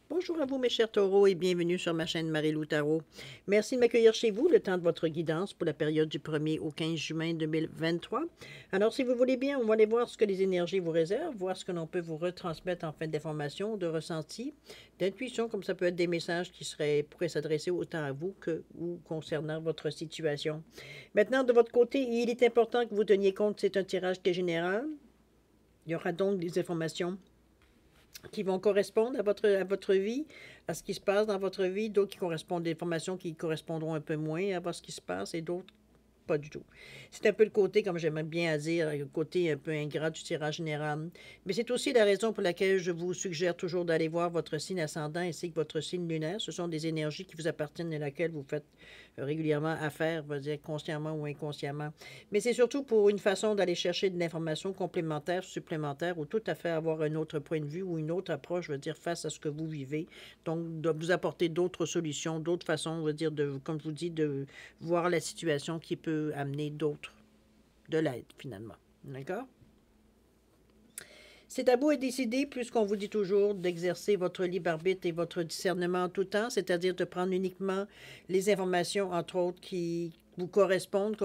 Bonjour à vous mes chers taureaux et bienvenue sur ma chaîne Marie-Lou Tarot. Merci de m'accueillir chez vous le temps de votre guidance pour la période du 1er au 15 juin 2023. Alors si vous voulez bien, on va aller voir ce que les énergies vous réservent, voir ce que l'on peut vous retransmettre en fait d'informations, de ressentis, d'intuition, comme ça peut être des messages qui pourraient s'adresser autant à vous que ou concernant votre situation. Maintenant, de votre côté, il est important que vous teniez compte, c'est un tirage qui est général. Il y aura donc des informations qui vont correspondre à votre vie, à ce qui se passe dans votre vie, d'autres qui correspondent, des informations qui correspondront un peu moins à ce qui se passe et d'autres pas du tout. C'est un peu le côté, comme j'aime bien à dire, le côté un peu ingrat du tirage général. Mais c'est aussi la raison pour laquelle je vous suggère toujours d'aller voir votre signe ascendant ainsi que votre signe lunaire. Ce sont des énergies qui vous appartiennent et laquelle vous faites régulièrement affaire, on va dire consciemment ou inconsciemment. Mais c'est surtout pour une façon d'aller chercher de l'information complémentaire, supplémentaire, ou tout à fait avoir un autre point de vue ou une autre approche, je veux dire, face à ce que vous vivez. Donc, de vous apporter d'autres solutions, d'autres façons, on va dire, comme je vous dis, de voir la situation qui peut amener d'autres, de l'aide, finalement. D'accord? C'est à vous de décider, puisqu'on vous dit toujours d'exercer votre libre arbitre et votre discernement en tout temps, c'est-à-dire de prendre uniquement les informations, entre autres, qui vous correspondent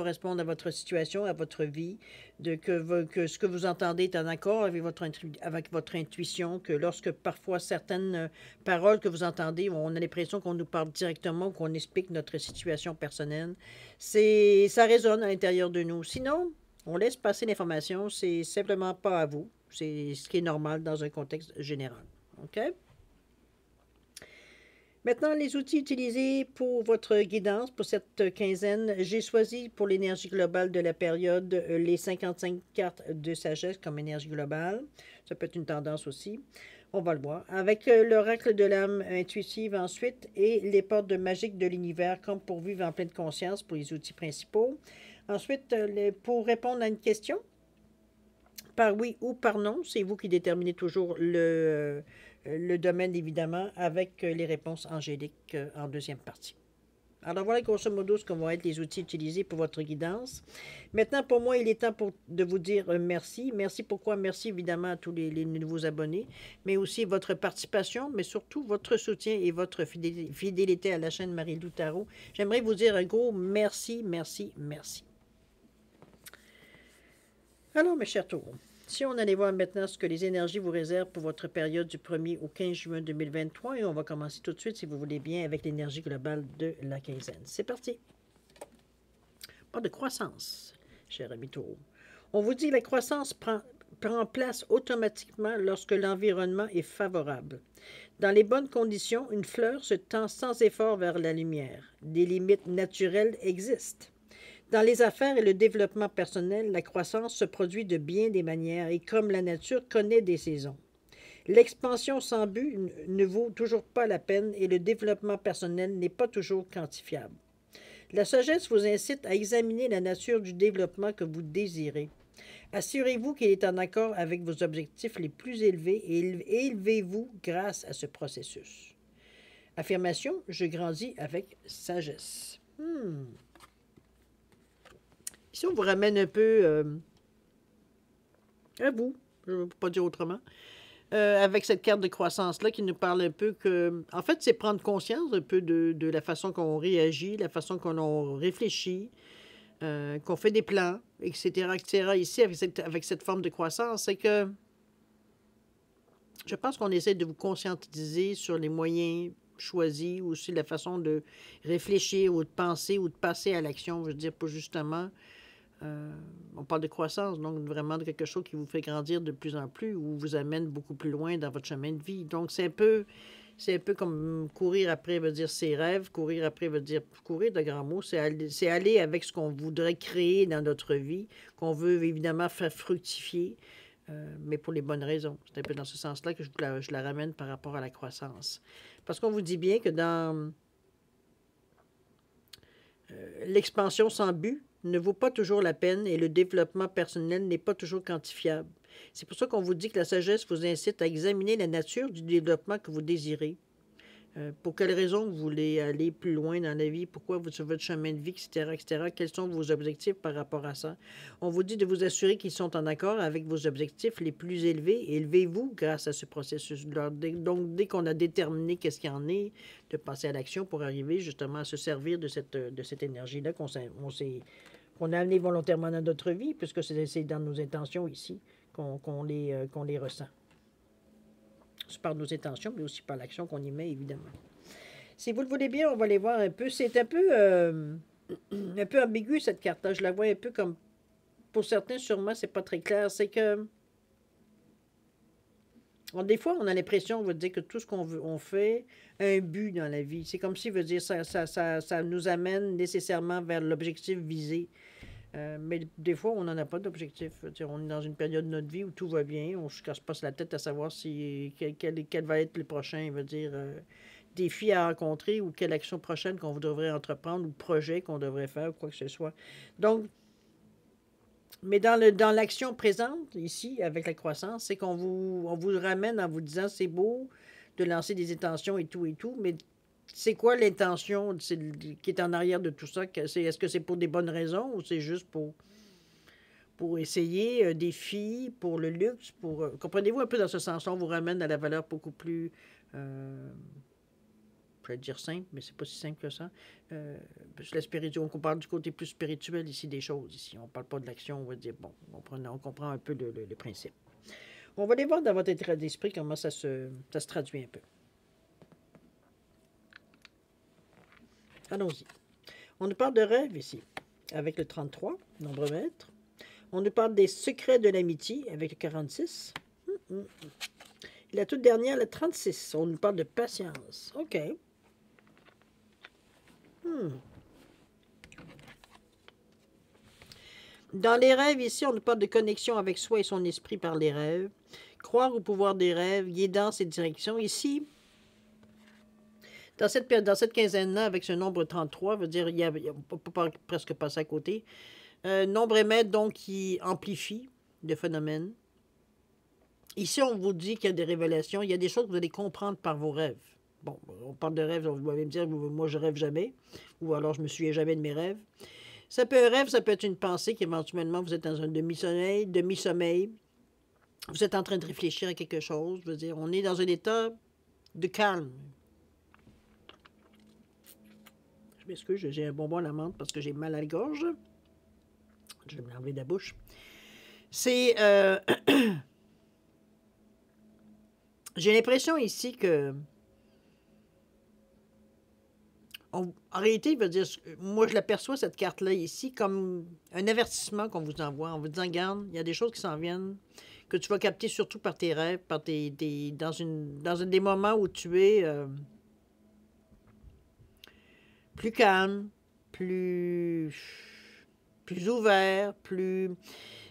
à votre situation, à votre vie, que ce que vous entendez est en accord avec votre intuition, que lorsque parfois certaines paroles que vous entendez, on a l'impression qu'on nous parle directement, qu'on explique notre situation personnelle, ça résonne à l'intérieur de nous. Sinon, on laisse passer l'information, c'est simplement pas à vous. C'est ce qui est normal dans un contexte général. OK? Maintenant, les outils utilisés pour votre guidance pour cette quinzaine, j'ai choisi pour l'énergie globale de la période les 55 cartes de sagesse comme énergie globale. Ça peut être une tendance aussi. On va le voir. Avec l'oracle de l'âme intuitive ensuite et les portes de magique de l'univers comme pour vivre en pleine conscience pour les outils principaux. Ensuite, pour répondre à une question, par oui ou par non, c'est vous qui déterminez toujours le domaine, évidemment, avec les réponses angéliques en deuxième partie. Alors voilà grosso modo ce que vont être les outils utilisés pour votre guidance. Maintenant, pour moi, il est temps de vous dire merci. Merci pourquoi? Merci évidemment à tous les nouveaux abonnés, mais aussi votre participation, mais surtout votre soutien et votre fidélité à la chaîne Marie-Lou Tarot. J'aimerais vous dire un gros merci, merci, merci. Alors, mes chers taureaux, si on allait voir maintenant ce que les énergies vous réservent pour votre période du 1er au 15 juin 2023, et on va commencer tout de suite, si vous voulez bien, avec l'énergie globale de la quinzaine. C'est parti. Pas de croissance, cher ami taureau. On vous dit que la croissance prend place automatiquement lorsque l'environnement est favorable. Dans les bonnes conditions, une fleur se tend sans effort vers la lumière. Des limites naturelles existent. Dans les affaires et le développement personnel, la croissance se produit de bien des manières et comme la nature connaît des saisons. L'expansion sans but ne vaut toujours pas la peine et le développement personnel n'est pas toujours quantifiable. La sagesse vous incite à examiner la nature du développement que vous désirez. Assurez-vous qu'il est en accord avec vos objectifs les plus élevés et élevez-vous grâce à ce processus. Affirmation, je grandis avec sagesse. Ici, on vous ramène un peu à vous, je ne peux pas dire autrement, avec cette carte de croissance-là qui nous parle un peu que, en fait, c'est prendre conscience un peu de la façon qu'on réagit, la façon qu'on réfléchit, qu'on fait des plans, etc., etc. Ici, avec cette forme de croissance, c'est que je pense qu'on essaie de vous conscientiser sur les moyens choisis ou sur la façon de réfléchir ou de penser ou de passer à l'action, je veux dire, pour justement... on parle de croissance, donc vraiment de quelque chose qui vous fait grandir de plus en plus ou vous amène beaucoup plus loin dans votre chemin de vie. Donc, c'est un peu comme courir après veut dire ses rêves, courir après veut dire courir de grands mots, c'est aller avec ce qu'on voudrait créer dans notre vie, qu'on veut évidemment faire fructifier, mais pour les bonnes raisons. C'est un peu dans ce sens-là que je la ramène par rapport à la croissance. Parce qu'on vous dit bien que dans l'expansion sans but ne vaut pas toujours la peine et le développement personnel n'est pas toujours quantifiable. C'est pour ça qu'on vous dit que la sagesse vous incite à examiner la nature du développement que vous désirez. Pour quelles raisons vous voulez aller plus loin dans la vie? Pourquoi vous sur votre chemin de vie, etc., etc.? Quels sont vos objectifs par rapport à ça? On vous dit de vous assurer qu'ils sont en accord avec vos objectifs les plus élevés. Élevez-vous grâce à ce processus-là. Donc, dès qu'on a déterminé qu'est-ce qu'il y en est, de passer à l'action pour arriver justement à se servir de cette énergie-là qu'on a amenée volontairement dans notre vie, puisque c'est dans nos intentions ici qu'on les ressent. C'est par nos intentions, mais aussi par l'action qu'on y met, évidemment. Si vous le voulez bien, on va aller voir un peu. C'est un peu ambigu, cette carte-là. Je la vois un peu comme, pour certains, sûrement, c'est pas très clair. C'est que, des fois, on a l'impression, on va dire que tout ce on fait a un but dans la vie. C'est comme si, veut dire, ça nous amène nécessairement vers l'objectif visé. Mais des fois, on n'en a pas d'objectif. On est dans une période de notre vie où tout va bien. On ne se casse pas la tête à savoir quel va être le prochain, défi à rencontrer ou quelle action prochaine qu'on devrait entreprendre ou projet qu'on devrait faire ou quoi que ce soit. Donc, mais dans l'action présente, ici, avec la croissance, c'est on vous ramène en vous disant c'est beau de lancer des intentions et tout, mais c'est quoi l'intention qui est en arrière de tout ça? Est-ce que c'est pour des bonnes raisons ou c'est juste pour essayer un défi, pour le luxe, comprenez-vous un peu dans ce sens-là, on vous ramène à la valeur beaucoup plus, je vais dire simple, mais c'est pas si simple que ça. On parle du côté plus spirituel ici des choses. Ici, on parle pas de l'action, on va dire, bon, on comprend un peu le principe. On va aller voir dans votre état d'esprit comment ça se traduit un peu. Allons-y. On nous parle de rêve ici, avec le 33, nombre maître. On nous parle des secrets de l'amitié, avec le 46. La toute dernière, le 36. On nous parle de patience. OK. Dans les rêves, ici, on nous parle de connexion avec soi et son esprit par les rêves. Croire au pouvoir des rêves, guidance et direction. Ici, dans cette quinzaine-là, avec ce nombre 33, veut dire, on peut presque passer à côté. Nombre émettre, donc, qui amplifie le phénomène. Ici, on vous dit qu'il y a des révélations. Il y a des choses que vous allez comprendre par vos rêves. Bon, on parle de rêves, vous allez me dire, moi, je rêve jamais. Ou alors, je me souviens jamais de mes rêves. Ça peut être un rêve, ça peut être une pensée qu'éventuellement, vous êtes dans un demi-sommeil. Vous êtes en train de réfléchir à quelque chose. Je veux dire, on est dans un état de calme. Je m'excuse, j'ai un bonbon à la menthe parce que j'ai mal à la gorge. Je vais me l'enlever de la bouche. C'est... j'ai l'impression ici que... en réalité, il veut dire, moi je l'aperçois cette carte-là ici comme un avertissement qu'on vous envoie en vous disant, regarde, il y a des choses qui s'en viennent, que tu vas capter surtout par tes rêves, dans des moments où tu es plus calme, plus ouvert, plus...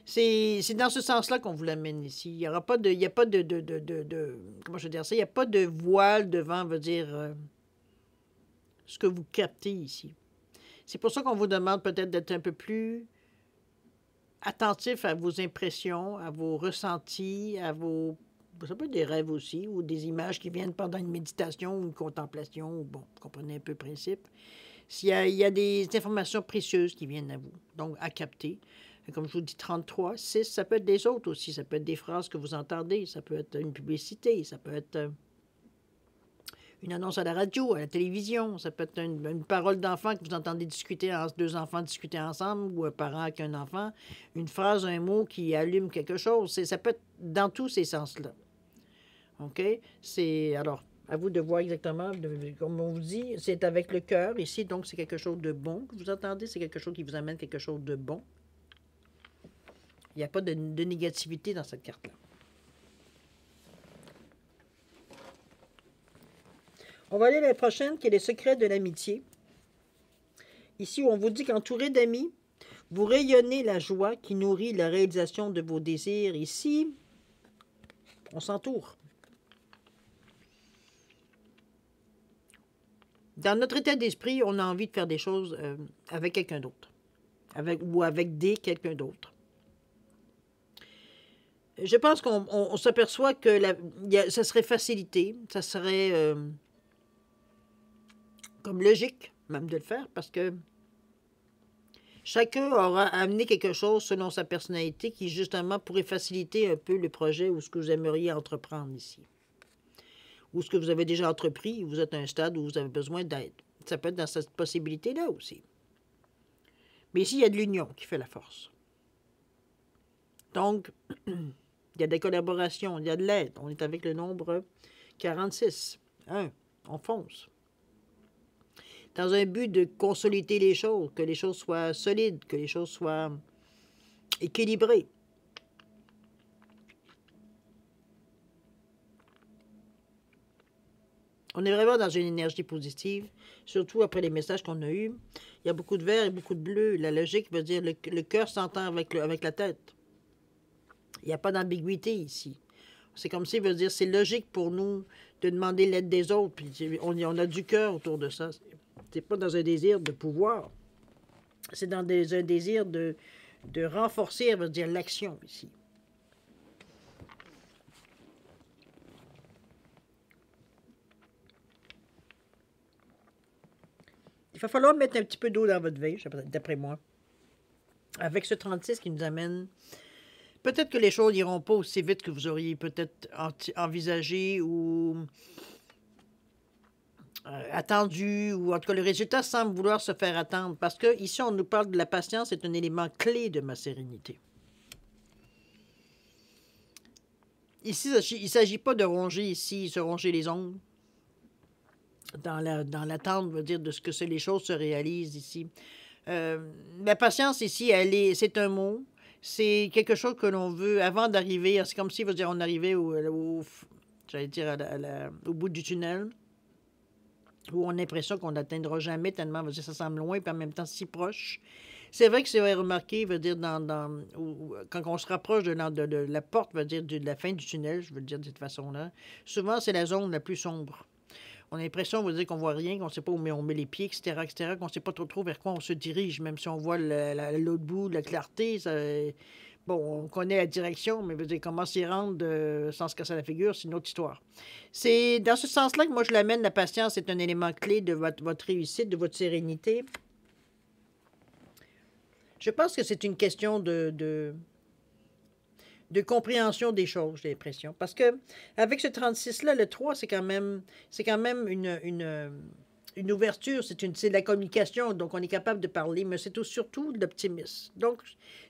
C'est dans ce sens-là qu'on vous l'amène ici. Il n'y a pas de... comment je veux dire ça? Il n'y a pas de voile devant, veut dire... ce que vous captez ici. C'est pour ça qu'on vous demande peut-être d'être un peu plus attentif à vos impressions, à vos ressentis, ça peut être des rêves aussi, ou des images qui viennent pendant une méditation ou une contemplation, ou bon, vous comprenez un peu le principe. Il y a des informations précieuses qui viennent à vous, donc à capter. Comme je vous dis, 33, 6, ça peut être des autres aussi, ça peut être des phrases que vous entendez, ça peut être une publicité, ça peut être... une annonce à la radio, à la télévision. Ça peut être une parole d'enfant que vous entendez discuter, deux enfants discuter ensemble, ou un parent avec un enfant. Une phrase, un mot qui allume quelque chose. Ça peut être dans tous ces sens-là. OK? Alors, à vous de voir exactement, comme on vous dit, c'est avec le cœur ici, donc c'est quelque chose de bon que vous entendez. C'est quelque chose qui vous amène quelque chose de bon. Il n'y a pas de négativité dans cette carte-là. On va aller à la prochaine, qui est les secrets de l'amitié. Ici, où on vous dit qu'entouré d'amis, vous rayonnez la joie qui nourrit la réalisation de vos désirs. Ici, on s'entoure. Dans notre état d'esprit, on a envie de faire des choses avec quelqu'un d'autre. Ou avec quelqu'un d'autre. Je pense qu'on s'aperçoit que ça serait facilité, ça serait... comme logique même de le faire, parce que chacun aura amené quelque chose selon sa personnalité qui, justement, pourrait faciliter un peu le projet ou ce que vous aimeriez entreprendre ici. Ou ce que vous avez déjà entrepris, vous êtes à un stade où vous avez besoin d'aide. Ça peut être dans cette possibilité-là aussi. Mais ici, il y a de l'union qui fait la force. Donc, il y a des collaborations, il y a de l'aide. On est avec le nombre 46. On fonce. Dans un but de consolider les choses, que les choses soient solides, que les choses soient équilibrées. On est vraiment dans une énergie positive, surtout après les messages qu'on a eus. Il y a beaucoup de vert et beaucoup de bleu. La logique veut dire le cœur s'entend avec la tête. Il n'y a pas d'ambiguïté ici. C'est comme si, veut dire, c'est logique pour nous de demander l'aide des autres. Puis on a du cœur autour de ça. C'est pas dans un désir de pouvoir. C'est dans un désir de renforcer, veut dire, l'action ici. Il va falloir mettre un petit peu d'eau dans votre vin, d'après moi. Avec ce 36 qui nous amène... Peut-être que les choses n'iront pas aussi vite que vous auriez peut-être envisagé ou attendu, ou en tout cas le résultat semble vouloir se faire attendre, parce que ici on nous parle de la patience, c'est un élément clé de ma sérénité. Ici, il ne s'agit pas de ronger ici, se ronger les ongles, dans l'attente, veut dire, de ce que les choses se réalisent ici. La patience ici, c'est un mot. C'est quelque chose que l'on veut avant d'arriver. C'est comme si, veut dire, on arrivait j'allais dire, au bout du tunnel, où on a l'impression qu'on n'atteindra jamais tellement, veut dire, ça semble loin, puis en même temps si proche. C'est vrai que c'est remarqué, veut dire, quand on se rapproche de la porte, veut dire, de la fin du tunnel, je veux dire de cette façon-là, souvent c'est la zone la plus sombre. On a l'impression, veut dire, qu'on voit rien, qu'on ne sait pas où on met les pieds, etc., qu'on ne sait pas trop vers quoi on se dirige, même si on voit l'autre bout, la clarté. Bon, on connaît la direction, mais veut dire, comment s'y rendre sans se casser la figure, c'est une autre histoire. C'est dans ce sens-là que moi je l'amène, la patience est un élément clé de votre réussite, de votre sérénité. Je pense que c'est une question de compréhension des choses, j'ai l'impression. Parce que avec ce 36-là, le 3, c'est quand même une ouverture, c'est de la communication, donc on est capable de parler, mais c'est surtout de l'optimisme. Donc,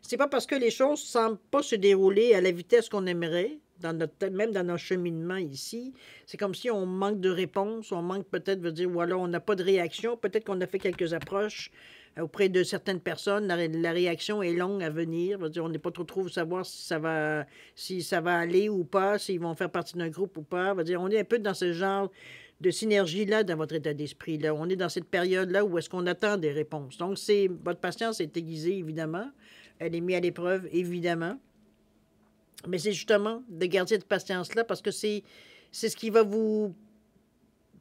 c'est pas parce que les choses ne semblent pas se dérouler à la vitesse qu'on aimerait, même dans notre cheminement ici, c'est comme si on manque de réponse, on manque peut-être, veut dire, ou alors on n'a pas de réaction, peut-être qu'on a fait quelques approches auprès de certaines personnes, la réaction est longue à venir. Veut dire, on n'est pas trop savoir si ça va aller ou pas, s'ils vont faire partie d'un groupe ou pas. Veut dire, on est un peu dans ce genre de synergie-là dans votre état d'esprit-là. On est dans cette période-là où est-ce qu'on attend des réponses. Donc, votre patience est aiguisée, évidemment. Elle est mise à l'épreuve, évidemment. Mais c'est justement de garder cette patience-là parce que c'est ce qui va vous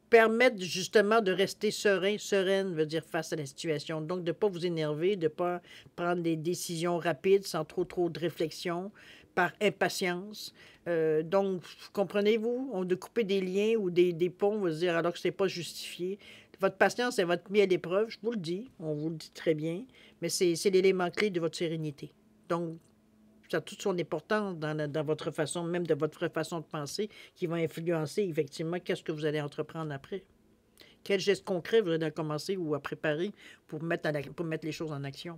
permettre justement de rester sereine, veut dire face à la situation. Donc, de ne pas vous énerver, de ne pas prendre des décisions rapides sans trop de réflexion, par impatience. Donc, comprenez-vous, de couper des liens ou des ponts, veut dire, alors que ce n'est pas justifié. Votre patience, elle va être mise à l'épreuve, je vous le dis, on vous le dit très bien, mais c'est l'élément clé de votre sérénité. Donc, ça a toute son importance dans votre façon, même de votre façon de penser, qui va influencer effectivement qu'est-ce que vous allez entreprendre après. Quel geste concret vous allez commencer ou à préparer pour mettre les choses en action.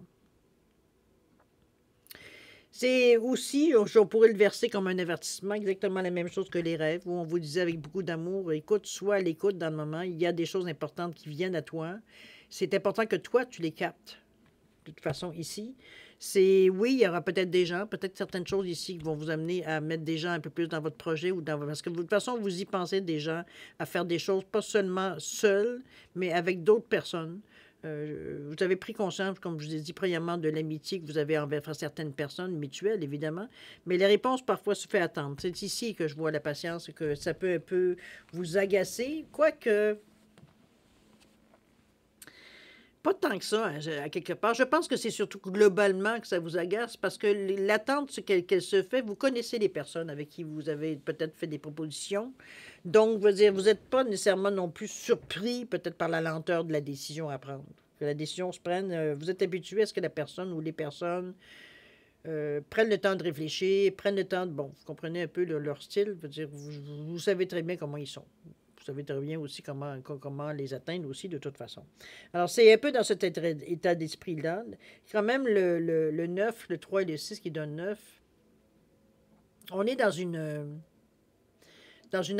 C'est aussi, on pourrait le verser comme un avertissement, exactement la même chose que les rêves, où on vous disait avec beaucoup d'amour, écoute, sois à l'écoute dans le moment, il y a des choses importantes qui viennent à toi. C'est important que toi, tu les captes. De toute façon, ici, oui, il y aura peut-être des gens, peut-être certaines choses ici qui vont vous amener à mettre des gens un peu plus dans votre projet parce que de toute façon, vous y pensez des gens à faire des choses, pas seulement seuls, mais avec d'autres personnes. Vous avez pris conscience, comme je vous ai dit premièrement, de l'amitié que vous avez envers certaines personnes, mutuelles, évidemment, mais les réponses, parfois, se fait attendre. C'est ici que je vois la patience et que ça peut un peu vous agacer, quoique... Pas tant que ça, hein, à quelque part. Je pense que c'est surtout globalement que ça vous agace parce que l'attente qu'elle se fait, vous connaissez les personnes avec qui vous avez peut-être fait des propositions. Donc, je veux dire, vous n'êtes pas nécessairement non plus surpris peut-être par la lenteur de la décision à prendre. Que la décision se prenne, vous êtes habitué à ce que la personne ou les personnes prennent le temps de réfléchir, prennent le temps de... Bon, vous comprenez un peu leur style. Je veux dire, vous savez très bien comment ils sont. Vous savez très bien aussi comment les atteindre aussi, de toute façon. Alors, c'est un peu dans cet état d'esprit-là. Quand même, le 9, le 3 et le 6 qui donnent 9, on est dans une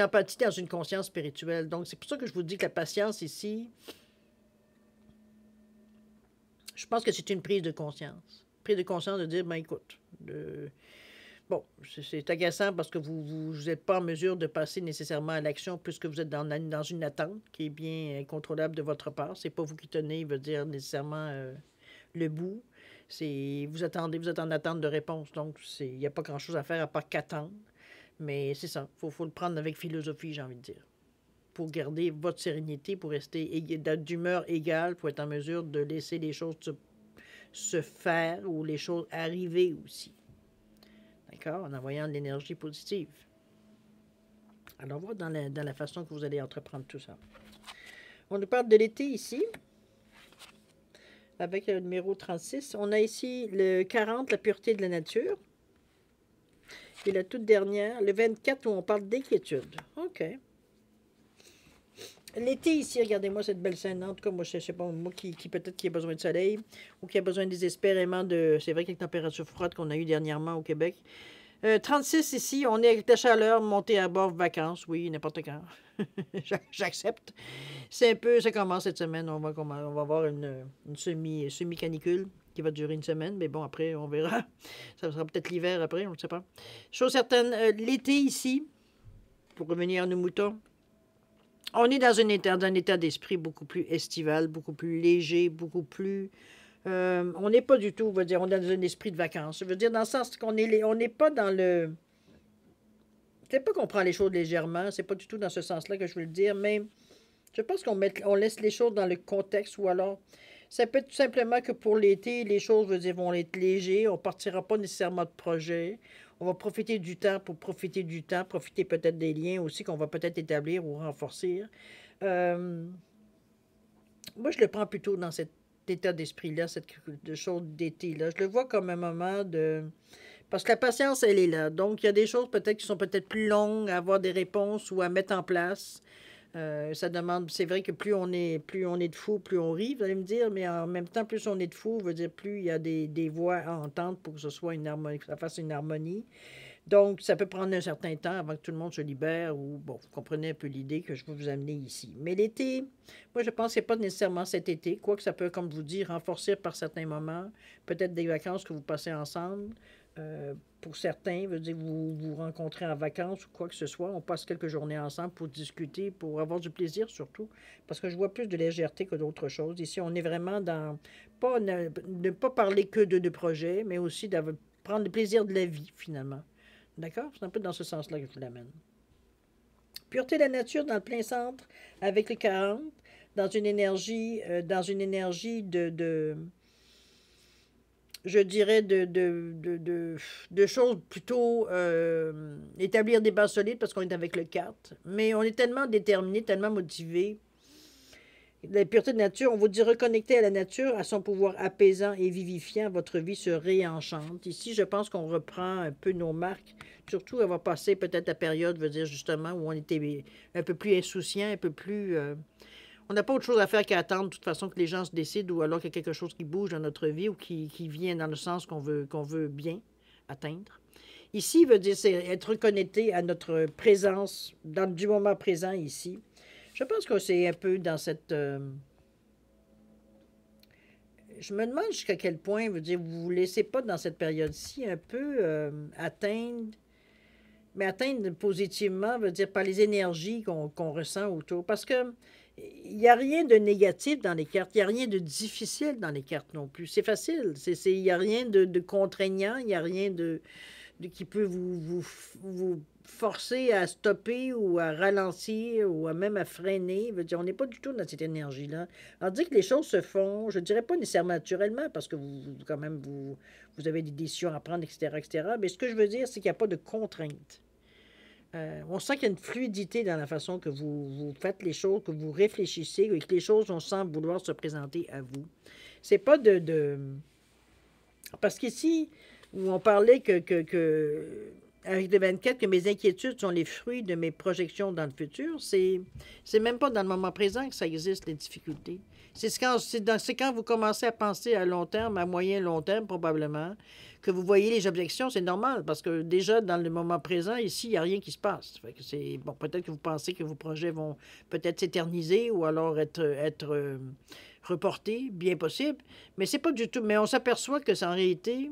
empathie, dans une conscience spirituelle. Donc, c'est pour ça que je vous dis que la patience ici, je pense que c'est une prise de conscience. Prise de conscience de dire, ben écoute, bon, c'est agaçant parce que vous n'êtes pas en mesure de passer nécessairement à l'action puisque vous êtes dans une attente qui est bien incontrôlable de votre part. C'est pas vous qui tenez, veut dire nécessairement le bout. Vous êtes en attente de réponse. Donc, il n'y a pas grand-chose à faire à part qu'attendre. Mais c'est ça. Faut le prendre avec philosophie, j'ai envie de dire. Pour garder votre sérénité, pour rester d'humeur égale, pour être en mesure de laisser les choses se faire ou les choses arriver aussi. D'accord? En envoyant de l'énergie positive. Alors, on va dans la façon que vous allez entreprendre tout ça. On nous parle de l'été ici, avec le numéro 36. On a ici le 40, la pureté de la nature. Et la toute dernière, le 24, où on parle d'inquiétude. OK. L'été ici, regardez-moi cette belle scène. En tout cas, moi, je ne sais pas, moi qui peut-être qui a besoin de soleil ou qui a besoin désespérément de... C'est vrai qu'avec la température froide qu'on a eue dernièrement au Québec. 36 ici, on est avec la chaleur, montée à bord, vacances, oui, n'importe quand. J'accepte. C'est un peu, ça commence cette semaine, on va avoir une semi-canicule qui va durer une semaine, mais bon, après, on verra. Ça sera peut-être l'hiver après, on ne sait pas. Chose certaine, l'été ici, pour revenir à nos moutons, on est dans un état d'esprit beaucoup plus estival, beaucoup plus léger, beaucoup plus... on n'est pas du tout, on va dire, on est dans un esprit de vacances. Je veux dire, dans le sens qu'on n'est pas dans le... C'est pas qu'on prend les choses légèrement, c'est pas du tout dans ce sens-là que je veux le dire, mais je pense on laisse les choses dans le contexte ou alors... Ça peut être tout simplement que pour l'été, les choses, je veux dire, vont être légères, on ne partira pas nécessairement de projet. On va profiter du temps pour profiter du temps, profiter peut-être des liens aussi qu'on va peut-être établir ou renforcer. Moi, je le prends plutôt dans cet état d'esprit-là, cette chose d'été-là. Je le vois comme un moment de... Parce que la patience, elle est là. Donc, il y a des choses peut-être qui sont peut-être plus longues à avoir des réponses ou à mettre en place. Ça demande, c'est vrai que plus on est de fou, plus on rit, vous allez me dire, mais en même temps, plus on est de fou, veut dire plus il y a des voix à entendre pour que ce soit une harmonie, que ça fasse une harmonie. Donc, ça peut prendre un certain temps avant que tout le monde se libère ou, bon, vous comprenez un peu l'idée que je veux vous amener ici. Mais l'été, moi, je pense que ce n'est pas nécessairement cet été, quoique ça peut, comme je vous dis, renforcer par certains moments, peut-être des vacances que vous passez ensemble. Pour certains, veut dire vous vous rencontrez en vacances ou quoi que ce soit, on passe quelques journées ensemble pour discuter, pour avoir du plaisir surtout, parce que je vois plus de légèreté que d'autres choses. Ici, on est vraiment dans, pas ne pas parler que de projets, mais aussi de prendre le plaisir de la vie, finalement. D'accord? C'est un peu dans ce sens-là que je vous l'amène. Pureté de la nature dans le plein centre, avec le 40, dans une énergie de je dirais, de choses plutôt établir des bases solides parce qu'on est avec le 4. Mais on est tellement déterminé, tellement motivé. La pureté de nature, on vous dit reconnecter à la nature, à son pouvoir apaisant et vivifiant, votre vie se réenchante. Ici, je pense qu'on reprend un peu nos marques, surtout avoir passé peut-être la période, veut dire justement, où on était un peu plus insouciant, un peu plus... on n'a pas autre chose à faire qu'à attendre, de toute façon, que les gens se décident ou alors qu'il y a quelque chose qui bouge dans notre vie ou qui vient dans le sens qu'on veut bien atteindre. Ici, veut dire, c'est être reconnecté à notre présence du moment présent ici. Je pense que c'est un peu dans cette... je me demande jusqu'à quel point, veut dire, vous ne vous laissez pas dans cette période-ci un peu atteindre, mais atteindre positivement, veut dire, par les énergies qu'on ressent autour. Parce que il n'y a rien de négatif dans les cartes, il n'y a rien de difficile dans les cartes non plus. C'est facile, il n'y a rien de contraignant, il n'y a rien qui peut vous forcé à stopper ou à ralentir ou à même à freiner. Je veux dire, on n'est pas du tout dans cette énergie-là. On dit que les choses se font, je ne dirais pas nécessairement naturellement, parce que quand même, vous avez des décisions à prendre, etc., etc. Mais ce que je veux dire, c'est qu'il n'y a pas de contraintes. On sent qu'il y a une fluidité dans la façon que vous faites les choses, que vous réfléchissez, et que les choses, on sent vouloir se présenter à vous. C'est pas Parce qu'ici, où on parlait avec le 24, que mes inquiétudes sont les fruits de mes projections dans le futur, c'est même pas dans le moment présent que ça existe, les difficultés. C'est quand vous commencez à penser à long terme, à moyen long terme probablement, que vous voyez les objections, c'est normal, parce que déjà, dans le moment présent, ici, il n'y a rien qui se passe. Fait que bon, peut-être que vous pensez que vos projets vont peut-être s'éterniser ou alors être reportés, bien possible, mais c'est pas du tout. Mais on s'aperçoit que c'est en réalité,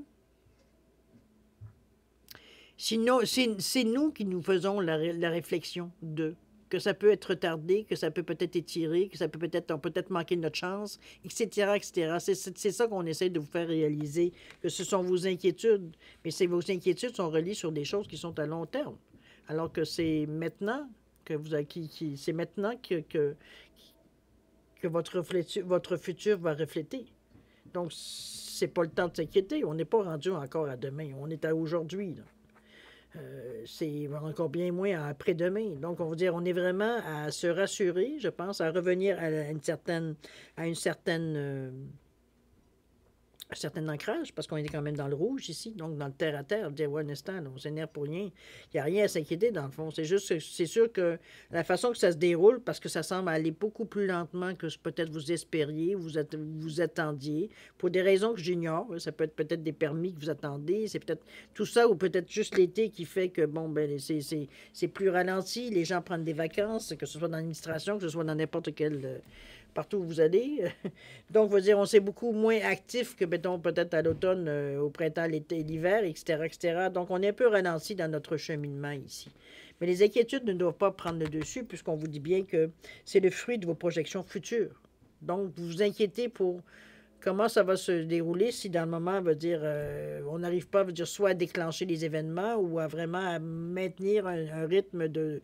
sinon, c'est nous qui nous faisons la réflexion de que ça peut être retardé, que ça peut peut-être étirer, que ça peut peut-être manquer notre chance, etc., etc. C'est ça qu'on essaie de vous faire réaliser, que ce sont vos inquiétudes, mais vos inquiétudes sont reliées sur des choses qui sont à long terme, alors que c'est maintenant que c'est maintenant que votre futur va refléter. Donc, c'est pas le temps de s'inquiéter. On n'est pas rendu encore à demain. On est à aujourd'hui. C'est encore bien moins à après-demain. Donc, on va dire, on est vraiment à se rassurer, je pense, à revenir à un certain ancrage, parce qu'on est quand même dans le rouge ici, donc dans le terre-à-terre, dire, ouais, un instant, on s'énerve pour rien. Il n'y a rien à s'inquiéter, dans le fond. C'est sûr que la façon que ça se déroule, parce que ça semble aller beaucoup plus lentement que peut-être vous espériez, vous attendiez, pour des raisons que j'ignore. Ça peut être peut-être des permis que vous attendez, c'est peut-être tout ça, ou peut-être juste l'été qui fait que, bon, ben, c'est plus ralenti, les gens prennent des vacances, que ce soit dans l'administration, que ce soit dans n'importe quel partout où vous allez. Donc, je veux dire, on s'est beaucoup moins actif que, mettons, peut-être à l'automne, au printemps, l'été, l'hiver, etc., etc. Donc, on est un peu ralenti dans notre cheminement ici. Mais les inquiétudes ne doivent pas prendre le dessus, puisqu'on vous dit bien que c'est le fruit de vos projections futures. Donc, vous vous inquiétez pour comment ça va se dérouler si dans le moment, veut dire, on n'arrive pas, veut dire, soit à déclencher les événements ou à vraiment à maintenir un rythme de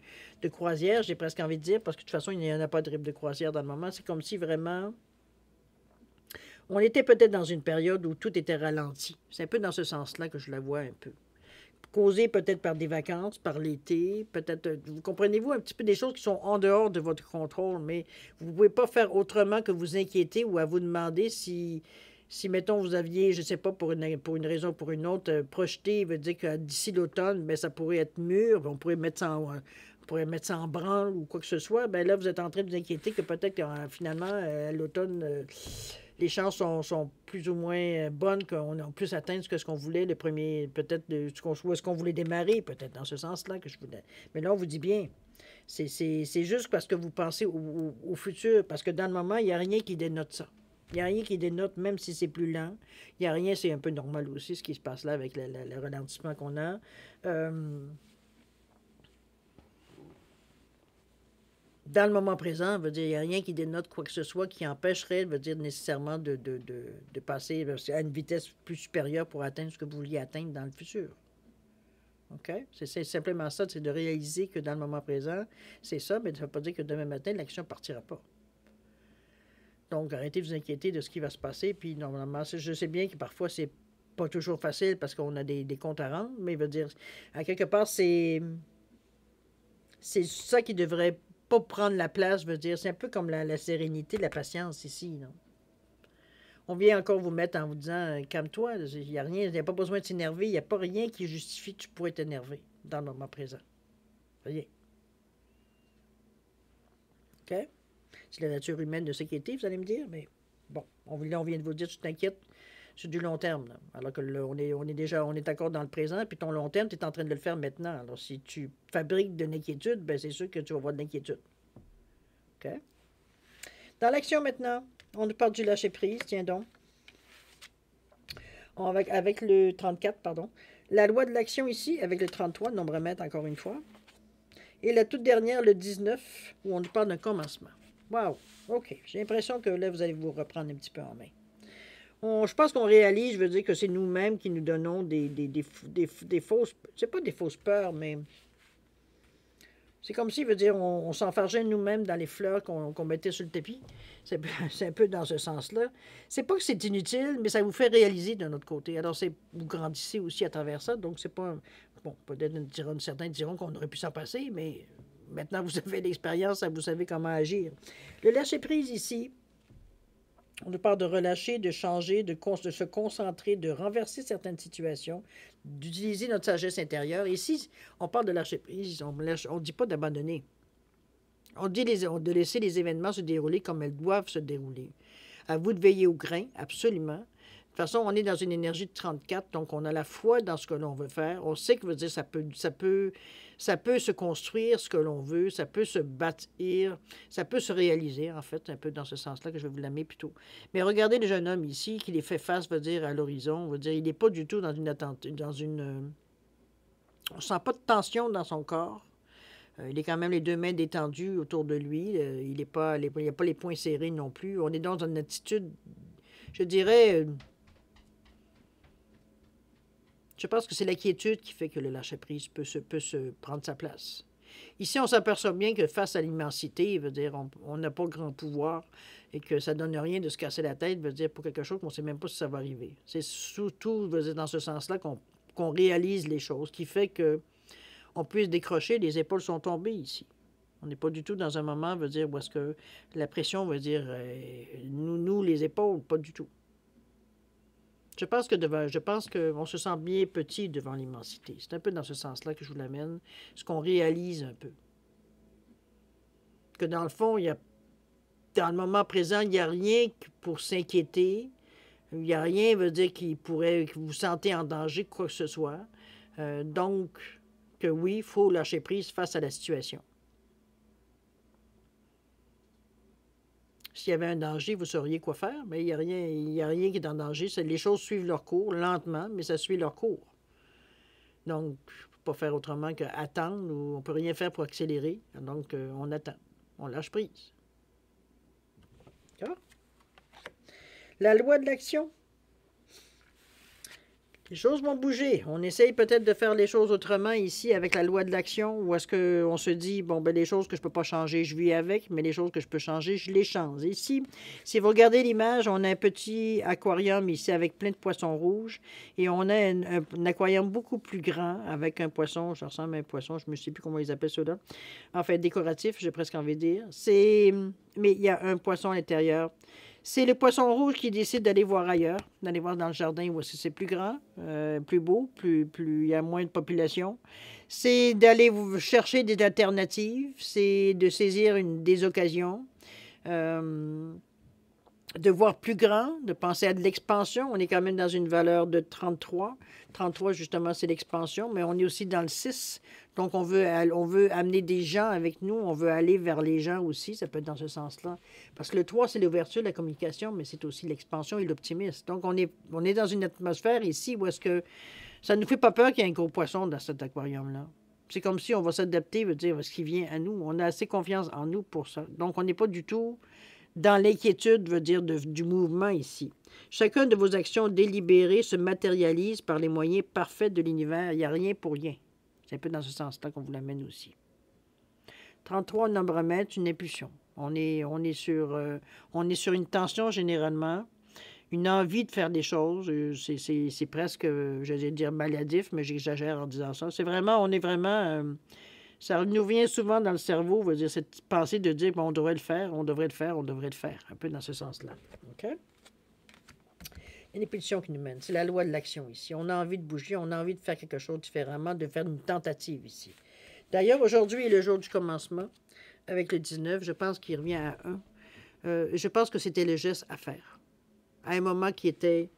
croisière, j'ai presque envie de dire, parce que de toute façon, il n'y en a pas de rythme de croisière dans le moment. C'est comme si vraiment on était peut-être dans une période où tout était ralenti. C'est un peu dans ce sens-là que je la vois un peu. Causé peut-être par des vacances, par l'été, peut-être, vous comprenez-vous, un petit peu des choses qui sont en dehors de votre contrôle, mais vous ne pouvez pas faire autrement que vous inquiéter ou à vous demander si mettons, vous aviez, je ne sais pas, pour une raison ou pour une autre, projeté, veut dire que d'ici l'automne, ben, ça pourrait être mûr, on pourrait mettre ça en branle ou quoi que ce soit, ben là, vous êtes en train de vous inquiéter que peut-être que finalement, à l'automne, les chances sont plus ou moins bonnes, qu'on a plus atteint ce qu'on voulait, le premier, peut-être, où est-ce qu'on voulait démarrer, peut-être dans ce sens-là que je voulais. Mais là, on vous dit bien, c'est juste parce que vous pensez au futur, parce que dans le moment, il n'y a rien qui dénote ça. Il n'y a rien qui dénote, même si c'est plus lent. Il n'y a rien, c'est un peu normal aussi, ce qui se passe là avec le ralentissement qu'on a. Dans le moment présent, veut dire, il n'y a rien qui dénote quoi que ce soit qui empêcherait, veut dire, nécessairement de passer à une vitesse plus supérieure pour atteindre ce que vous vouliez atteindre dans le futur. OK? C'est simplement ça, c'est de réaliser que dans le moment présent, c'est ça, mais ça ne veut pas dire que demain matin, l'action ne partira pas. Donc, arrêtez de vous inquiéter de ce qui va se passer, puis normalement, je sais bien que parfois, c'est pas toujours facile parce qu'on a des comptes à rendre, mais il veut dire, à quelque part, c'est ça qui devrait pas prendre la place, je veux dire. C'est un peu comme la sérénité, la patience ici, non? On vient encore vous mettre en vous disant, calme-toi, il n'y a rien, il n'y a pas besoin de s'énerver, il n'y a pas rien qui justifie que tu pourrais t'énerver dans le moment présent. Rien. OK? C'est la nature humaine de s'inquiéter, vous allez me dire, mais bon, là, on vient de vous dire, tu t'inquiètes sur du long terme, là. Alors que là, on est encore dans le présent, puis ton long terme, tu es en train de le faire maintenant. Alors, si tu fabriques de l'inquiétude, ben c'est sûr que tu vas avoir de l'inquiétude. OK? Dans l'action maintenant, on parle du lâcher-prise, tiens donc. Avec le 34, pardon. La loi de l'action ici, avec le 33, nombre-mètre encore une fois. Et la toute dernière, le 19, où on nous parle d'un commencement. Wow! OK. J'ai l'impression que là, vous allez vous reprendre un petit peu en main. Je pense qu'on réalise, je veux dire, que c'est nous-mêmes qui nous donnons des fausses... C'est pas des fausses peurs, mais C'est comme si, veut dire, on s'enfargeait nous-mêmes dans les fleurs qu'on mettait sur le tapis. C'est un peu dans ce sens-là. C'est pas que c'est inutile, mais ça vous fait réaliser d'un autre côté. Alors, vous grandissez aussi à travers ça, donc c'est pas... Bon, peut-être certains diront qu'on aurait pu s'en passer, mais maintenant vous avez l'expérience, vous savez comment agir. Le lâcher-prise ici, on nous parle de relâcher, de changer, de se concentrer, de renverser certaines situations, d'utiliser notre sagesse intérieure. Ici, on parle de lâcher prise, on ne dit pas d'abandonner. On dit de laisser les événements se dérouler comme elles doivent se dérouler. À vous de veiller au grain, absolument. De toute façon, on est dans une énergie de 34, donc on a la foi dans ce que l'on veut faire. On sait que veut dire ça peut se construire ce que l'on veut, ça peut se bâtir, ça peut se réaliser, en fait, un peu dans ce sens-là que je vais vous l'amener plutôt. Mais regardez le jeune homme ici, qui les fait face, veut dire, à l'horizon, veut dire, il n'est pas du tout dans une attente, on ne sent pas de tension dans son corps. Il est quand même les deux mains détendues autour de lui. Il n'y a pas les poings serrés non plus. On est dans une attitude, je dirais, je pense que c'est la quiétude qui fait que le lâcher-prise peut se prendre sa place. Ici, on s'aperçoit bien que face à l'immensité, veut dire, on n'a pas grand pouvoir et que ça ne donne rien de se casser la tête, veut dire, pour quelque chose qu'on ne sait même pas si ça va arriver. C'est surtout, veut dire, dans ce sens-là qu'on réalise les choses, qui fait que on puisse décrocher, les épaules sont tombées ici. On n'est pas du tout dans un moment, veut dire, où est-ce que la pression veut dire, nous, les épaules, pas du tout. Je pense qu'on se sent bien petit devant l'immensité. C'est un peu dans ce sens-là que je vous l'amène, ce qu'on réalise un peu. Que dans le fond, dans le moment présent, il n'y a rien pour s'inquiéter. Il n'y a rien, veut dire, que vous sentez en danger, quoi que ce soit. Donc, que oui, il faut lâcher prise face à la situation. S'il y avait un danger, vous sauriez quoi faire, mais il n'y a rien qui est en danger. Les choses suivent leur cours, lentement, mais ça suit leur cours. Donc, on ne peut pas faire autrement qu'attendre, ou on ne peut rien faire pour accélérer. Donc, on attend, on lâche prise. D'accord? La loi de l'action. Les choses vont bouger. On essaye peut-être de faire les choses autrement ici avec la loi de l'action, ou est-ce qu'on se dit, bon, ben les choses que je ne peux pas changer, je vis avec, mais les choses que je peux changer, je les change. Ici, si vous regardez l'image, on a un petit aquarium ici avec plein de poissons rouges, et on a un aquarium beaucoup plus grand avec un poisson, ça ressemble à un poisson, je ne sais plus comment ils appellent cela, en fait décoratif, j'ai presque envie de dire. Mais il y a un poisson à l'intérieur. C'est le poisson rouge qui décide d'aller voir ailleurs, d'aller voir dans le jardin où c'est plus grand, plus beau, plus il y a moins de population. C'est d'aller chercher des alternatives, c'est de saisir des occasions, de voir plus grand, de penser à de l'expansion. On est quand même dans une valeur de 33. 33, justement, c'est l'expansion, mais on est aussi dans le 6. Donc, on veut amener des gens avec nous. On veut aller vers les gens aussi. Ça peut être dans ce sens-là. Parce que le 3, c'est l'ouverture, la communication, mais c'est aussi l'expansion et l'optimisme. Donc, on est dans une atmosphère ici où est-ce que ça ne nous fait pas peur qu'il y ait un gros poisson dans cet aquarium-là. C'est comme si on va s'adapter, veut dire ce qui vient à nous. On a assez confiance en nous pour ça. Donc, on n'est pas du tout dans l'inquiétude, veut dire, du mouvement ici. Chacune de vos actions délibérées se matérialise par les moyens parfaits de l'univers. Il n'y a rien pour rien. C'est un peu dans ce sens-là qu'on vous l'amène aussi. 33, nombre à mettre, une impulsion. On est sur une tension généralement, une envie de faire des choses. C'est presque, j'allais dire maladif, mais j'exagère en disant ça. On est vraiment... ça nous vient souvent dans le cerveau, veut dire, cette pensée de dire, bon, on devrait le faire, on devrait le faire, on devrait le faire. Un peu dans ce sens-là. OK? Une impulsion qui nous mène. C'est la loi de l'action ici. On a envie de bouger, on a envie de faire quelque chose différemment, de faire une tentative ici. D'ailleurs, aujourd'hui est le jour du commencement, avec le 19. Je pense qu'il revient à 1. Je pense que c'était le geste à faire. À un moment qui était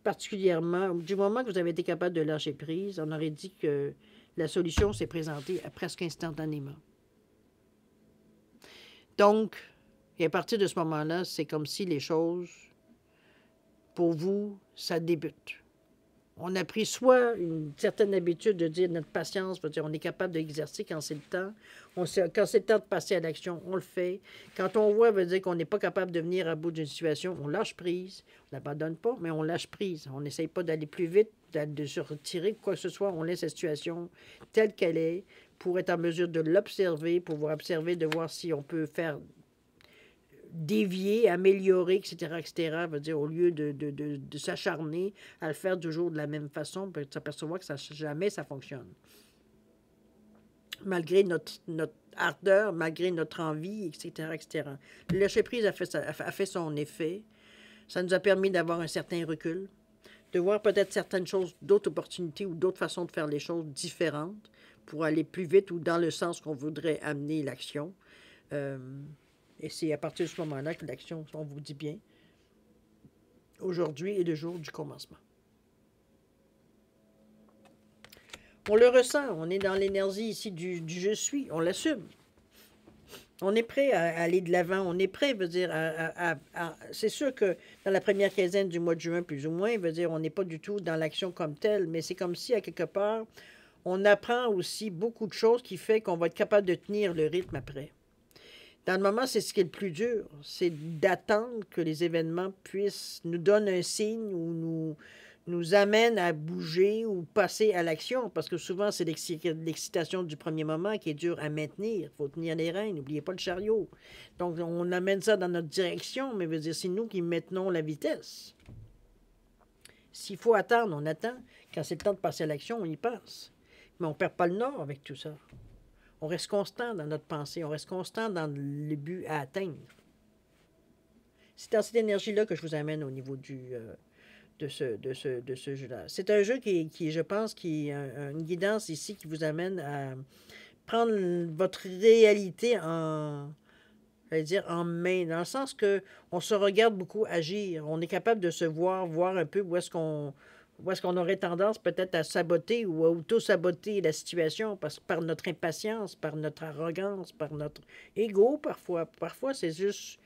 particulièrement... Du moment que vous avez été capable de lâcher prise, on aurait dit que la solution s'est présentée presque instantanément. Donc, et à partir de ce moment-là, c'est comme si les choses, pour vous, ça débute. On a pris soit une certaine habitude de dire notre patience, veut dire on est capable d'exercer quand c'est le temps. Quand c'est le temps de passer à l'action, on le fait. Quand on voit, veut dire qu'on n'est pas capable de venir à bout d'une situation, on lâche prise. On n'abandonne pas, mais on lâche prise. On n'essaye pas d'aller plus vite, de se retirer, quoi que ce soit. On laisse la situation telle qu'elle est pour être en mesure de l'observer, pouvoir observer, de voir si on peut faire dévier, améliorer, etc., etc., veut dire, au lieu de s'acharner à le faire toujours de la même façon, on peut s'apercevoir que jamais ça fonctionne. Malgré notre ardeur, malgré notre envie, etc., etc. Le lâcher-prise a fait son effet. Ça nous a permis d'avoir un certain recul, de voir peut-être certaines choses, d'autres opportunités ou d'autres façons de faire les choses différentes pour aller plus vite ou dans le sens qu'on voudrait amener l'action. Et c'est à partir de ce moment-là que l'action, on vous dit bien, aujourd'hui est le jour du commencement. On le ressent, on est dans l'énergie ici du je suis, on l'assume. On est prêt à aller de l'avant, on est prêt, veut dire, c'est sûr que dans la première quinzaine du mois de juin, plus ou moins, veut dire, on n'est pas du tout dans l'action comme telle, mais c'est comme si, à quelque part, on apprend aussi beaucoup de choses qui fait qu'on va être capable de tenir le rythme après. Dans le moment, c'est ce qui est le plus dur, c'est d'attendre que les événements puissent nous donner un signe ou nous amènent à bouger ou passer à l'action, parce que souvent, c'est l'excitation du premier moment qui est dure à maintenir. Il faut tenir les rênes, n'oubliez pas le chariot. Donc, on amène ça dans notre direction, mais veut dire, c'est nous qui maintenons la vitesse. S'il faut attendre, on attend. Quand c'est le temps de passer à l'action, on y passe. Mais on ne perd pas le nord avec tout ça. On reste constant dans notre pensée, on reste constant dans le but à atteindre. C'est dans cette énergie-là que je vous amène au niveau de ce jeu-là. C'est un jeu qui, je pense, qui est une guidance ici qui vous amène à prendre votre réalité en main, dans le sens que on se regarde beaucoup agir. On est capable de se voir un peu où est-ce qu'on aurait tendance peut-être à saboter ou à auto-saboter la situation par notre impatience, par notre arrogance, par notre ego parfois. Parfois, c'est juste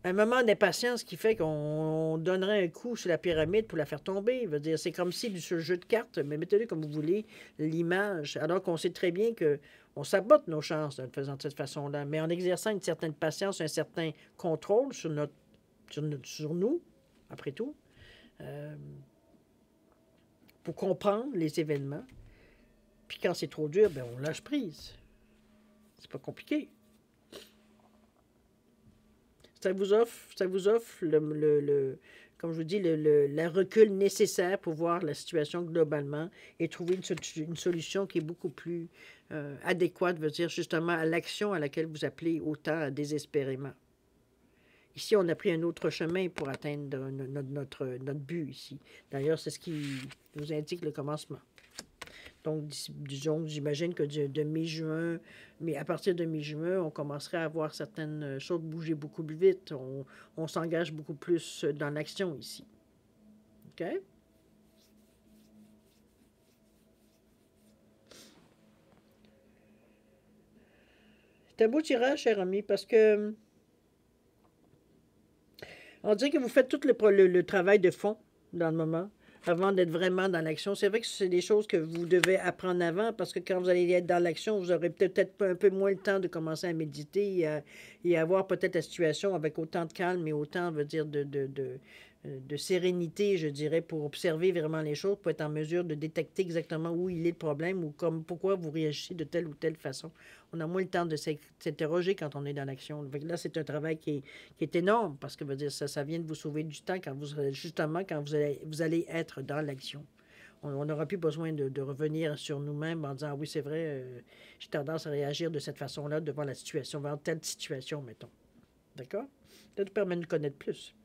un moment d'impatience qui fait qu'on donnerait un coup sur la pyramide pour la faire tomber. Veut dire, c'est comme si sur le jeu de cartes, mais mettez-le comme vous voulez, l'image, alors qu'on sait très bien qu'on sabote nos chances en le faisant de cette façon-là, mais en exerçant une certaine patience, un certain contrôle sur nous, après tout, pour comprendre les événements. Puis quand c'est trop dur, ben on lâche prise. C'est pas compliqué. Ça vous offre comme je vous dis, le recul nécessaire pour voir la situation globalement et trouver une solution qui est beaucoup plus adéquate, veut dire justement à l'action à laquelle vous appelez autant désespérément. Ici, on a pris un autre chemin pour atteindre notre but ici. D'ailleurs, c'est ce qui nous indique le commencement. Donc, disons, j'imagine que de mi-juin, mais à partir de mi-juin, on commencerait à voir certaines choses bouger beaucoup plus vite. On s'engage beaucoup plus dans l'action ici. OK? C'est un beau tirage, cher ami, parce que on dirait que vous faites tout le travail de fond dans le moment, avant d'être vraiment dans l'action. C'est vrai que c'est des choses que vous devez apprendre avant, parce que quand vous allez être dans l'action, vous aurez peut-être un peu moins le temps de commencer à méditer et à voir peut-être la situation avec autant de calme et autant, veut dire, de sérénité, je dirais, pour observer vraiment les choses, pour être en mesure de détecter exactement où il est le problème ou pourquoi vous réagissez de telle ou telle façon. On a moins le temps de s'interroger quand on est dans l'action. Là, c'est un travail qui est énorme parce que veut dire, ça vient de vous sauver du temps quand vous allez être dans l'action. On n'aura plus besoin de revenir sur nous-mêmes en disant ah oui, c'est vrai, j'ai tendance à réagir de cette façon-là devant la situation, devant telle situation, mettons. D'accord? Ça nous permet de nous connaître plus.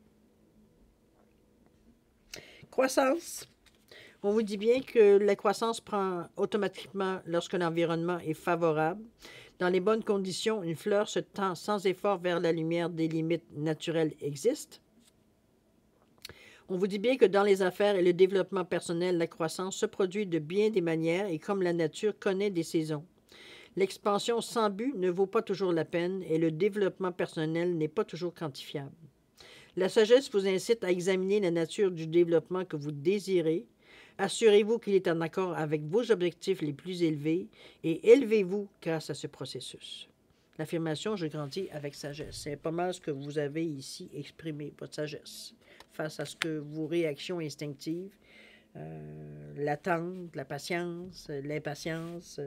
Croissance. On vous dit bien que la croissance prend automatiquement lorsque l'environnement est favorable. Dans les bonnes conditions, une fleur se tend sans effort vers la lumière, des limites naturelles existent. On vous dit bien que dans les affaires et le développement personnel, la croissance se produit de bien des manières et comme la nature connaît des saisons. L'expansion sans but ne vaut pas toujours la peine et le développement personnel n'est pas toujours quantifiable. La sagesse vous incite à examiner la nature du développement que vous désirez. Assurez-vous qu'il est en accord avec vos objectifs les plus élevés et élevez-vous grâce à ce processus. L'affirmation « Je grandis avec sagesse », c'est pas mal ce que vous avez ici exprimé, votre sagesse, face à ce que vos réactions instinctives, l'attente, la patience, l'impatience,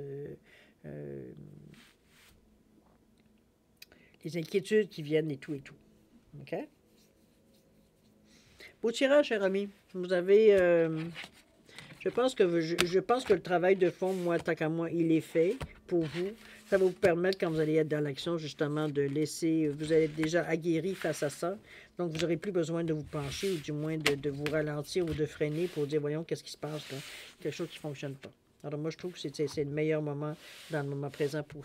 les inquiétudes qui viennent et tout et tout. OK? Beau tirage, cher ami. Vous avez... je pense que le travail de fond, moi, tant qu'à moi, il est fait pour vous. Ça va vous permettre, quand vous allez être dans l'action, justement, de laisser... Vous allez être déjà aguerri face à ça. Donc, vous n'aurez plus besoin de vous pencher, ou du moins de vous ralentir ou de freiner pour dire, voyons, qu'est-ce qui se passe là? Quelque chose qui ne fonctionne pas. Alors, moi, je trouve que c'est le meilleur moment dans le moment présent pour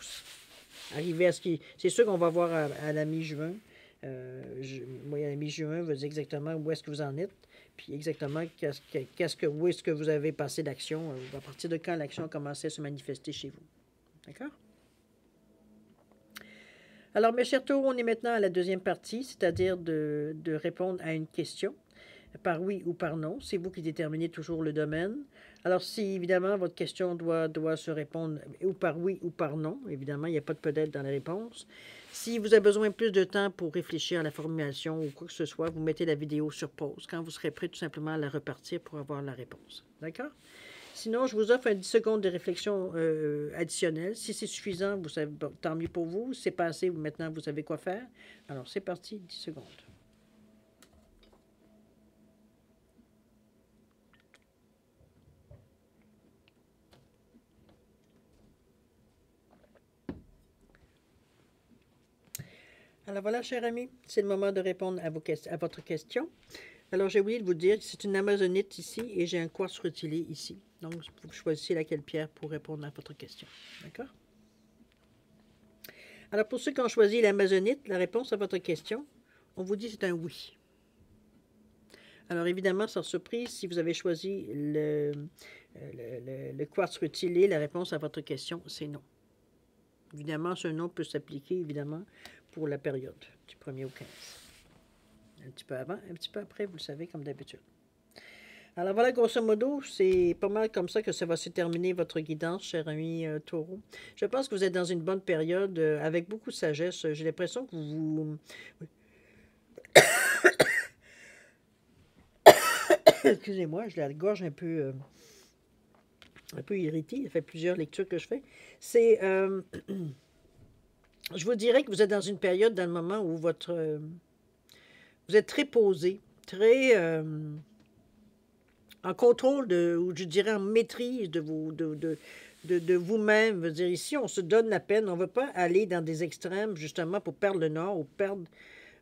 arriver à ce qui... C'est sûr qu'on va voir à la mi-juin. Moi, à la mi-juin, vous dire exactement où est-ce que vous en êtes, puis exactement où est-ce que vous avez passé l'action, à partir de quand l'action a commencé à se manifester chez vous. D'accord? Alors, mes chers taureaux, on est maintenant à la deuxième partie, c'est-à-dire de répondre à une question, par oui ou par non. C'est vous qui déterminez toujours le domaine. Alors, si évidemment votre question doit se répondre ou par oui ou par non, évidemment, il n'y a pas de peut-être dans la réponse. Si vous avez besoin de plus de temps pour réfléchir à la formulation ou quoi que ce soit, vous mettez la vidéo sur pause. Quand vous serez prêt, tout simplement à la repartir pour avoir la réponse. D'accord? Sinon, je vous offre un 10 secondes de réflexion additionnelle. Si c'est suffisant, vous savez, bon, tant mieux pour vous. Si c'est pas assez, maintenant, vous savez quoi faire. Alors, c'est parti, 10 secondes. Alors voilà, cher ami, c'est le moment de répondre à votre question. Alors, j'ai oublié de vous dire que c'est une amazonite ici et j'ai un quartz rutilé ici. Donc, vous choisissez laquelle pierre pour répondre à votre question. D'accord? Alors, pour ceux qui ont choisi l'amazonite, la réponse à votre question, on vous dit c'est un oui. Alors, évidemment, sans surprise, si vous avez choisi le quartz rutilé, la réponse à votre question, c'est non. Évidemment, ce non peut s'appliquer, évidemment, pour la période du 1er au 15. Un petit peu avant, un petit peu après, vous le savez, comme d'habitude. Alors voilà, grosso modo, c'est pas mal comme ça que ça va se terminer votre guidance, cher ami Taureau. Je pense que vous êtes dans une bonne période avec beaucoup de sagesse. J'ai l'impression que vous... Excusez-moi, j'ai la gorge un peu irritée. Ça fait plusieurs lectures que je fais. C'est... je vous dirais que vous êtes dans une période, dans le moment où votre... vous êtes très posé, très... en contrôle, ou je dirais en maîtrise de vous-même. Je veux dire, ici, on se donne la peine. On ne veut pas aller dans des extrêmes, justement, pour perdre le nord ou perdre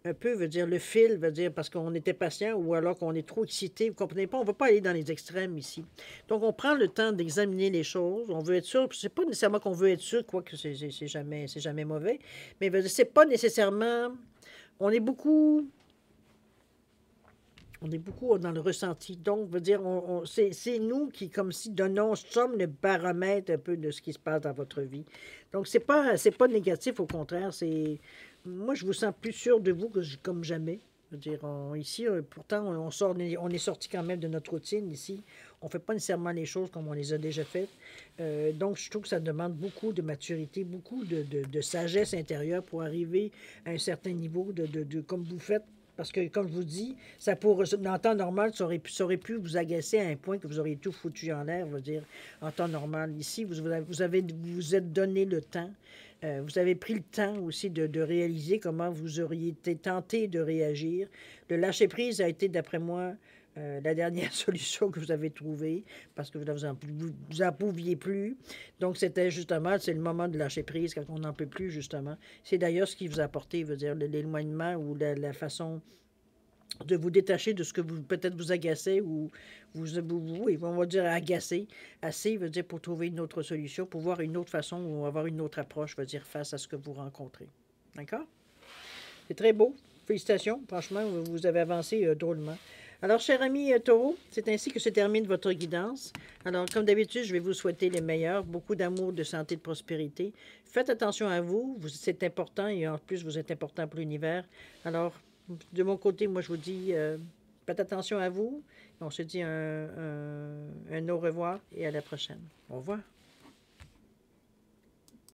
un peu, veut dire, le fil, veut dire, parce qu'on était patient ou alors qu'on est trop excité. Vous ne comprenez pas? On ne veut pas aller dans les extrêmes ici. Donc, on prend le temps d'examiner les choses. On veut être sûr. C'est pas nécessairement qu'on veut être sûr, quoique c'est jamais mauvais. Mais c'est pas nécessairement... On est beaucoup dans le ressenti. Donc, veut dire, c'est nous qui, comme si donnons, sommes le baromètre un peu de ce qui se passe dans votre vie. Donc, c'est pas négatif, au contraire. Moi, je vous sens plus sûr de vous que comme jamais. Je veux dire, ici, pourtant, on est sorti quand même de notre routine ici. On ne fait pas nécessairement les choses comme on les a déjà faites. Donc, je trouve que ça demande beaucoup de maturité, beaucoup de sagesse intérieure pour arriver à un certain niveau comme vous faites. Parce que, comme je vous dis, en temps normal, ça aurait pu vous agacer à un point que vous auriez tout foutu en l'air, je veux dire, en temps normal. Ici, vous êtes donné le temps. Vous avez pris le temps aussi de réaliser comment vous auriez été tenté de réagir. Le lâcher-prise a été, d'après moi, la dernière solution que vous avez trouvée, parce que vous n'en pouviez plus. Donc, c'était justement, c'est le moment de lâcher prise quand on n'en peut plus, justement. C'est d'ailleurs ce qui vous a apporté, veut dire, l'éloignement ou la façon de vous détacher de ce que peut-être vous agacez ou oui, on va dire agacer assez, veut dire pour trouver une autre solution, pour voir une autre façon ou avoir une autre approche, veut dire face à ce que vous rencontrez. D'accord? C'est très beau. Félicitations. Franchement, vous avez avancé drôlement. Alors, cher ami Taureau, c'est ainsi que se termine votre guidance. Alors, comme d'habitude, je vais vous souhaiter les meilleurs, beaucoup d'amour, de santé, de prospérité. Faites attention à vous, c'est important et en plus, vous êtes important pour l'univers. Alors, de mon côté, moi, je vous dis, faites attention à vous. On se dit un au revoir et à la prochaine. Au revoir.